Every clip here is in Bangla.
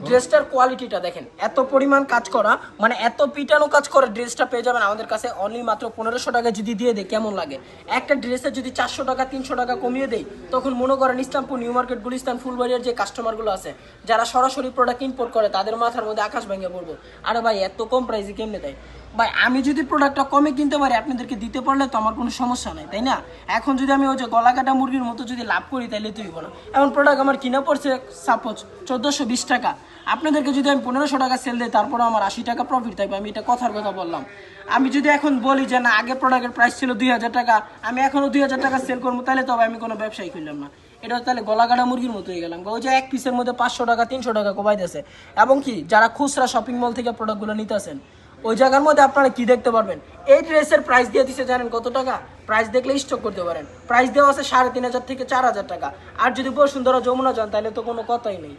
ড্রেসটার কোয়ালিটিটা দেখেন, এত পরিমাণ কাজ করা, মানে এত পিটানো কাজ করে ড্রেসটা পেয়ে যাবেন আমাদের কাছে অনলি মাত্র 1500 টাকা। যদি দিয়ে দেয় কেমন লাগে? একটা ড্রেসে যদি 400 টাকা 300 টাকা কমিয়ে দেয়, তখন মনে করেন ইসলামপুর, নিউ মার্কেট, গুলিস্তান, ফুলবাড়িয়ার যে কাস্টমারগুলো আছে যারা সরাসরি প্রোডাক্ট ইম্পোর্ট করে, তাদের মাথার মধ্যে আকাশ ভেঙে পড়বো, আরে ভাই এত কম প্রাইসে কেমনে দেয়? ভাই আমি যদি প্রোডাক্টটা কমে কিনতে পারি আপনাদেরকে দিতে পারলে তো আমার কোনো সমস্যা নাই, তাই না? এখন যদি আমি ওই যে গলা কাটা মুরগির মতো যদি লাভ করি তাহলে তুই বলো। এমন প্রোডাক্ট আমার কিনা পড়ছে সাপোজ 1420 টাকা, আপনাদেরকে যদি আমি 1500 টাকা সেল দিই, তারপরে আমার 80 টাকা প্রফিট থাকবে। আমি এটা কথার কথা বললাম। আমি যদি এখন বলি যে না, আগে প্রোডাক্টের প্রাইস ছিল 2000 টাকা, আমি এখনও 2000 টাকা সেল করবো, তাহলে তবে আমি কোনো ব্যবসায়ী করলাম না। এটা তাহলে গলা কাটা মুরগির মতো হয়ে গেলাম। ওই যে এক পিসের মধ্যে 500 টাকা 300 টাকা কমাইতেছে। এবং কি যারা খুচরা শপিং মল থেকে প্রোডাক্টগুলো নিতেছেন, ওই জায়গার মধ্যে আপনারা কি দেখতে পারবেন? এই ড্রেসের প্রাইস দিয়ে দিচ্ছে জানেন কত টাকা? প্রাইস দেখলে স্টক করতে পারেন। প্রাইস দেওয়া আছে 3500 থেকে 4000 টাকা। আর যদি বসুন্ধরা, যমুনা যান তাহলে তো কোনো কথাই নেই।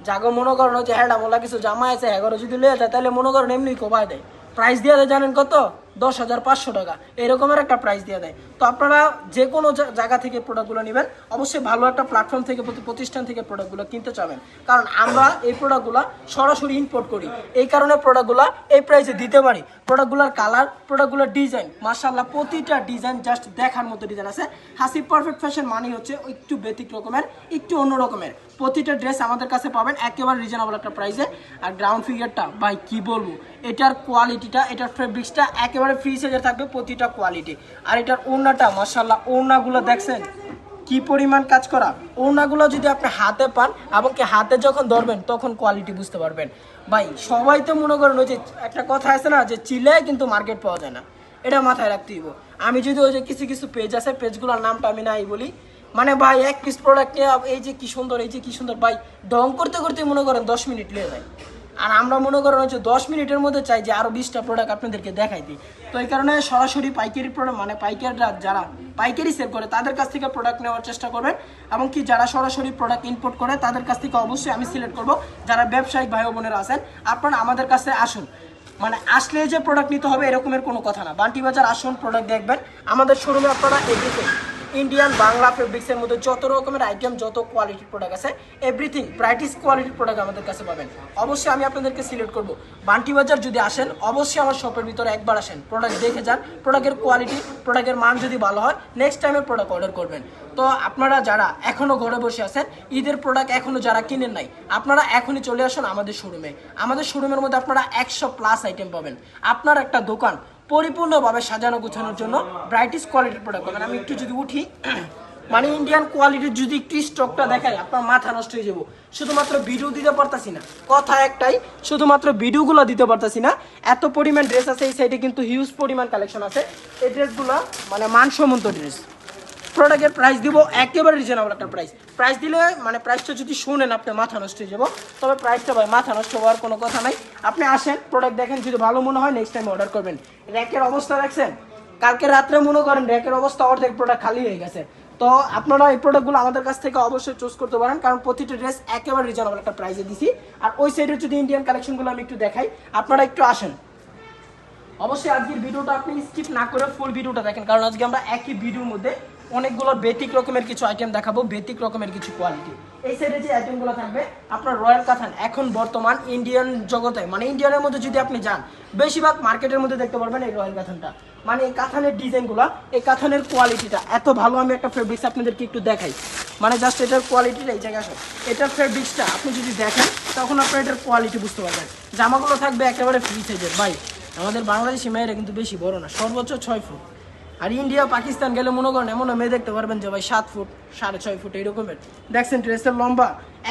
জাগো মনে করেন যে হ্যাঁ মোলা কিছু জামা আছে, এগারো যদি লেয়ে যায় তাহলে মনে করেন এমনি কমায় দেয়। প্রাইস দিয়ে দেয় জানেন কত? 10,500 টাকা, এরকমের একটা প্রাইস দিয়ে দেয়। তো আপনারা যে কোনো জায়গা থেকে প্রোডাক্টগুলো নেবেন, অবশ্যই ভালো একটা প্ল্যাটফর্ম থেকে, প্রতিষ্ঠান থেকে প্রোডাক্টগুলো কিনতে চাবেন। কারণ আমরা এই প্রোডাক্টগুলো সরাসরি ইম্পোর্ট করি, এই কারণে প্রোডাক্টগুলো এই প্রাইসে দিতে পারি। প্রোডাক্টগুলোর কালার, প্রোডাক্টগুলোর ডিজাইন, মাশাআল্লাহ প্রতিটা ডিজাইন জাস্ট দেখার মতো ডিজাইন আছে। হাসিব পারফেক্ট ফ্যাশন মানে হচ্ছে একটু ব্যতিক রকমের, একটু অন্য রকমের। প্রতিটা ড্রেস আমাদের কাছে পাবেন একেবারে রিজনেবল একটা প্রাইসে। আর গ্রাউন্ড ফিগারটা ভাই কি বলবো, এটার কোয়ালিটিটা, এটার ফেব্রিক্সটা একেবারে ফ্রি সাইজের থাকবে প্রতিটা কোয়ালিটি। আর এটার ওড়নাটা মাশাআল্লাহ, ওড়নাগুলো দেখছেন কি পরিমাণ কাজ করা। ওড়নাগুলো যদি আপনি হাতে পান এবং কি হাতে যখন ধরবেন তখন কোয়ালিটি বুঝতে পারবেন। ভাই সবাই তো মনে করেন ওই যে একটা কথা আছে না, যে চিলায় কিন্তু মার্কেট পাওয়া যায় না, এটা মাথায় রাখতে হইব। আমি যদি ওই যে কিছু কিছু পেজ আছে, পেজগুলোর নামটা আমি নাই বলি, মানে ভাই এক পিস প্রোডাক্ট নিয়ে এই যে কি সুন্দর, এই যে কি সুন্দর, ভাই ঢং করতে করতে মনে করেন 10 মিনিট লেগে যায়। আর আমরা মনে করেন হচ্ছে 10 মিনিটের মধ্যে চাই যে আরও 20টা প্রোডাক্ট আপনাদেরকে দেখাই দিই। তো এই কারণে সরাসরি পাইকারি প্রোডাক্ট, মানে পাইকাররা যারা পাইকারি সেল করে তাদের কাছ থেকে প্রোডাক্ট নেওয়ার চেষ্টা করবেন। এবং কি যারা সরাসরি প্রোডাক্ট ইম্পোর্ট করে তাদের কাছ থেকে অবশ্যই আমি সিলেক্ট করব। যারা ব্যবসায়িক ভাই বোনেরা আছেন, আপনারা আমাদের কাছে আসুন। মানে আসলে যে প্রোডাক্ট নিতে হবে এরকমের কোনো কথা না। বান্টি বাজার আসুন, প্রোডাক্ট দেখবেন। আমাদের শোরুমে আপনারা এভরিথিং ইন্ডিয়ান বাংলা ফেব্রিক্সের মধ্যে যত রকমের আইটেম, যত কোয়ালিটির প্রোডাক্ট আছে, এভরিথিং ব্রাইটিশ কোয়ালিটির প্রোডাক্ট আমাদের কাছে পাবেন। অবশ্যই আমি আপনাদেরকে সিলেক্ট করব। বান্টি বাজার যদি আসেন, অবশ্যই আমার শপের ভিতরে একবার আসেন, প্রোডাক্ট দেখে যান। প্রোডাক্টের কোয়ালিটি, প্রোডাক্টের মান যদি ভালো হয়, নেক্সট টাইমে প্রোডাক্ট অর্ডার করবেন। তো আপনারা যারা এখনও ঘরে বসে আছেন, ঈদের প্রোডাক্ট এখনও যারা কিনেন নাই, আপনারা এখনই চলে আসুন আমাদের শোরুমে। আমাদের শোরুমের মধ্যে আপনারা 100+ আইটেম পাবেন। আপনার একটা দোকান পরিপূর্ণভাবে সাজানো গোছানোর জন্য ব্রাইটিশ কোয়ালিটির প্রোডাক্ট পাবেন। আমি একটু যদি উঠি, মানে ইন্ডিয়ান কোয়ালিটির যদি একটু স্টকটা দেখাই, আপনার মাথা নষ্ট হয়ে যাবো। শুধুমাত্র ভিডিও দিতে পারতাছি না, কথা একটাই, শুধুমাত্র ভিডিওগুলো দিতে পারতাছি না। এত পরিমাণ ড্রেস আছে, এই সাইডে কিন্তু হিউজ পরিমাণ কালেকশন আছে। এই ড্রেসগুলো মানে মানসম্মত ড্রেস। প্রোডাক্টের প্রাইস দিব একেবারে রিজনেবল একটা প্রাইস দিলে, মানে প্রাইসটা যদি শুনেন আপনি মাথা নষ্ট হয়ে যাবো। তবে প্রাইসটা ভাই মাথা নষ্ট হওয়ার কোনো কথা নাই। আপনি আসেন, প্রোডাক্ট দেখেন, যদি ভালো মনে হয় নেক্সট টাইম অর্ডার করবেন। র্যাকের অবস্থা দেখছেন, কালকে রাত্রে মনে করেন র্যাকের অবস্থা অর্ধেক প্রোডাক্ট খালি হয়ে গেছে। তো আপনারা এই প্রোডাক্টগুলো আমাদের কাছ থেকে অবশ্যই চুজ করতে পারেন, কারণ প্রতিটা ড্রেস একেবারে রিজনেবল একটা প্রাইসে দিছি। আর ওই সাইডে যদি ইন্ডিয়ান কালেকশনগুলো আমি একটু দেখাই, আপনারা একটু আসেন। অবশ্যই আজকের ভিডিওটা আপনি স্কিপ না করে ফুল ভিডিওটা দেখেন, কারণ আজকে আমরা একই ভিডিওর মধ্যে অনেকগুলো বেতিক রকমের কিছু আইটেম দেখাবো, বেতিক রকমের কিছু কোয়ালিটি। এই সাইডে যে আইটেমগুলো থাকবে আপনার রয়্যাল কাথান, এখন বর্তমান ইন্ডিয়ান জগতে, মানে ইন্ডিয়ানের মধ্যে যদি আপনি যান, বেশিরভাগ মার্কেটের মধ্যে দেখতে পারবেন এই রয়্যাল কাথানটা। মানে এই কাথানের ডিজাইনগুলো, এই কাথানের কোয়ালিটিটা এত ভালো। আমি একটা ফেব্রিক্স আপনাদেরকে একটু দেখাই, মানে জাস্ট এটার কোয়ালিটিটা এই জায়গায় আসে। এটার ফেব্রিক্সটা আপনি যদি দেখেন তখন আপনার এটার কোয়ালিটি বুঝতে পারবেন। জামাগুলো থাকবে একেবারে ফ্রি সাইজের। ভাই আমাদের বাংলাদেশি মেয়েরা কিন্তু বেশি বড় না, সর্বোচ্চ 6 ফুট। আর ইন্ডিয়া পাকিস্তান গেলে মনে করেন এমন মেয়ে দেখতে পারবেন যে ভাই 7 ফুট 6.5 ফুট এইরকমের। দেখছেন ড্রেসের লম্বা,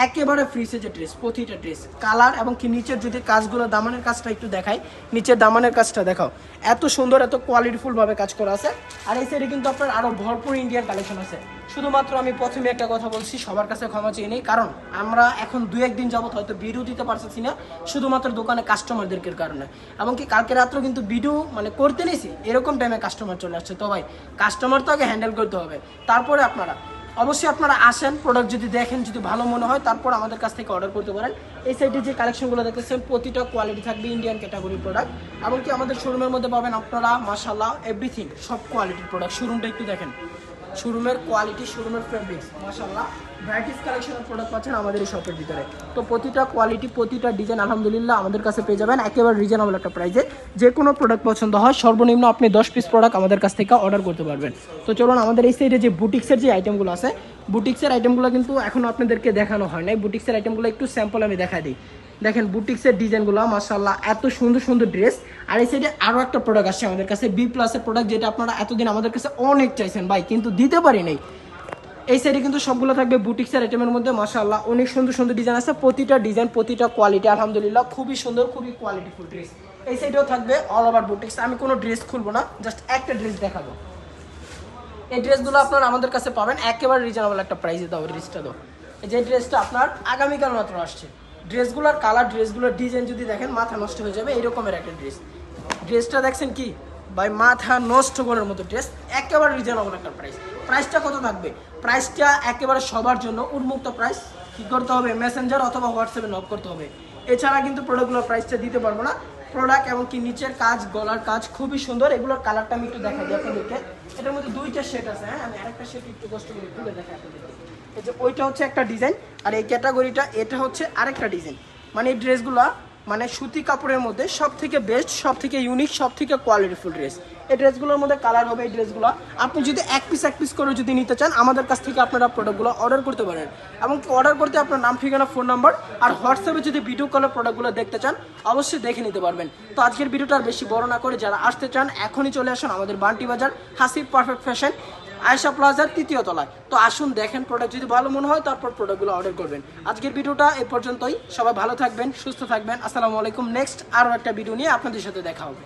একেবারে ফ্রি সাইজের ড্রেস, প্রতিটা ড্রেস কালার। এবং কি নিচের যদি কাজগুলো, দামানের কাজটা একটু দেখাই, নিচের দামানের কাজটা দেখাও, এত সুন্দর, এত কোয়ালিটিফুল ভাবে কাজ করা আছে। আর এই সাইডে কিন্তু আপনার আরো ভরপুর ইন্ডিয়ান কালেকশন আছে। শুধুমাত্র আমি প্রথমে একটা কথা বলছি, সবার কাছে ক্ষমা চেয়ে নেই, কারণ আমরা এখন 2-1 দিন যাবত হয়তো ভিডিও দিতে পারছি না, শুধুমাত্র দোকানে কাস্টমারদের কারণে। এবং কি কালকে রাত্রে কিন্তু ভিডিও মানে করতে নিছি, এরকম টাইমে কাস্টমার চলে আসছে। তো ভাই কাস্টমার তো আগে হ্যান্ডেল করতে হবে, তারপরে আপনারা অবশ্যই আপনারা আসেন, প্রোডাক্ট যদি দেখেন, যদি ভালো মনে হয় তারপর আমাদের কাছ থেকে অর্ডার করতে পারেন। এই সাইডে যে কালেকশনগুলো দেখতেছেন প্রতিটা কোয়ালিটি থাকবে ইন্ডিয়ান ক্যাটাগরির প্রোডাক্ট। এমনকি আমাদের শোরুমের মধ্যে পাবেন আপনারা মাশাআল্লাহ এভরিথিং, সব কোয়ালিটির প্রোডাক্ট। শোরুমটা একটু দেখেন, শোরুমের কোয়ালিটি, শোরুমের ফেব্রিক্স মাশাআল্লাহ ভ্যারাইটিস কালেকশনের প্রোডাক্ট পাচ্ছেন আমাদের এই শপের ভিতরে। তো প্রতিটা কোয়ালিটি প্রতিটা ডিজাইন আলহামদুলিল্লাহ আমাদের কাছে পেয়ে যাবেন একেবারে রিজনেবল একটা প্রাইসে। যে কোনো প্রোডাক্ট পছন্দ হয় সর্বনিম্ন আপনি 10 পিস প্রোডাক্ট আমাদের কাছ থেকে অর্ডার করতে পারবেন। তো চলুন আমাদের এই সাইডে যে বুটিক্সের যে আইটেমগুলো আছে, বুটিক্সের আইটেমগুলো কিন্তু এখনও আপনাদেরকে দেখানো হয় নাই। বুটিক্সের আইটেমগুলো একটু স্যাম্পল আমি দেখা দিই। দেখেন বুটিক্সের ডিজাইনগুলো মাশাআল্লাহ এত সুন্দর সুন্দর ড্রেস। আর এই সাইডে আরও একটা প্রোডাক্ট আসছে আমাদের কাছে বি প্লাসের প্রোডাক্ট, যেটা আপনারা এতদিন আমাদের কাছে অনেক চাইছেন ভাই, কিন্তু দিতে পারি নাই। এই সাইডে কিন্তু সবগুলো থাকবে বুটিক্সের আইটেমের মধ্যে মাশাআল্লাহ অনেক সুন্দর সুন্দর ডিজাইন আছে। প্রতিটা ডিজাইন প্রতিটা কোয়ালিটি আলহামদুলিল্লাহ খুবই সুন্দর, খুবই কোয়ালিটিফুল ড্রেস। এই সাইডেও থাকবে অল ওভার বুটিক্স। আমি কোনো ড্রেস খুলবো না, জাস্ট একটা ড্রেস দেখাবো। এই ড্রেসগুলো আপনারা আমাদের কাছে পাবেন একেবারে রিজনেবল একটা প্রাইসে। দাও ড্রেসটা দাও। যে ড্রেসটা আপনার আগামীকাল মাত্র আসছে। ড্রেসগুলোর কালার, ড্রেসগুলোর ডিজাইন যদি দেখেন মাথা নষ্ট হয়ে যাবে, এইরকমের একটা ড্রেস। ড্রেসটা দেখছেন কি ভাই, মাথা নষ্ট করার মতো ড্রেস, একেবারে রিজনেবল একটা প্রাইস। প্রাইসটা কত থাকবে? প্রাইসটা একেবারে সবার জন্য উন্মুক্ত প্রাইস। কী করতে হবে? মেসেঞ্জার অথবা হোয়াটসঅ্যাপে নক করতে হবে। এছাড়া কিন্তু প্রোডাক্টগুলোর প্রাইসটা দিতে পারবো না। প্রোডাক্ট এবং কি নিচের কাজ, গলার কাজ খুবই সুন্দর। এগুলোর কালারটা আমি একটু দেখাই দিই আপনাদেরকে। এটার মধ্যে দুইটা শেড আছে। হ্যাঁ, আমি আরেকটা শেড একটু কষ্ট করে খুলে দেখাই আপনাদেরকে। এই যে ওইটা হচ্ছে একটা ডিজাইন, আর এই ক্যাটাগরিটা এটা হচ্ছে আরেকটা ডিজাইন। মানে এই ড্রেসগুলো মানে সুতি কাপড়ের মধ্যে সব থেকে বেস্ট, সব থেকে ইউনিক, সব থেকে কোয়ালিটিফুল ড্রেস। এই ড্রেসগুলোর মধ্যে কালার হবে। এই ড্রেসগুলো আপনি যদি এক পিস করে যদি নিতে চান আমাদের কাছ থেকে আপনারা প্রোডাক্টগুলো অর্ডার করতে পারেন। এবং অর্ডার করতে আপনার নাম, ঠিকানা, ফোন নাম্বার আর হোয়াটসঅ্যাপে যদি ভিডিও কলে প্রোডাক্টগুলো দেখতে চান অবশ্যই দেখে নিতে পারবেন। তো আজকের ভিডিওটা আর বেশি বড় না করে যারা আসতে চান এখনই চলে আসুন আমাদের বান্টি বাজার হাসিব পারফেক্ট ফ্যাশন আয়েশা প্লাজার 3য় তলায়। তো আসুন দেখেন, প্রোডাক্ট যদি ভালো মনে হয় তারপর প্রোডাক্টগুলো অর্ডার করবেন। আজকের ভিডিওটা এ পর্যন্তই। সবাই ভালো থাকবেন, সুস্থ থাকবেন। আসসালামু আলাইকুম। নেক্সট আরও একটা ভিডিও নিয়ে আপনাদের সাথে দেখা হবে।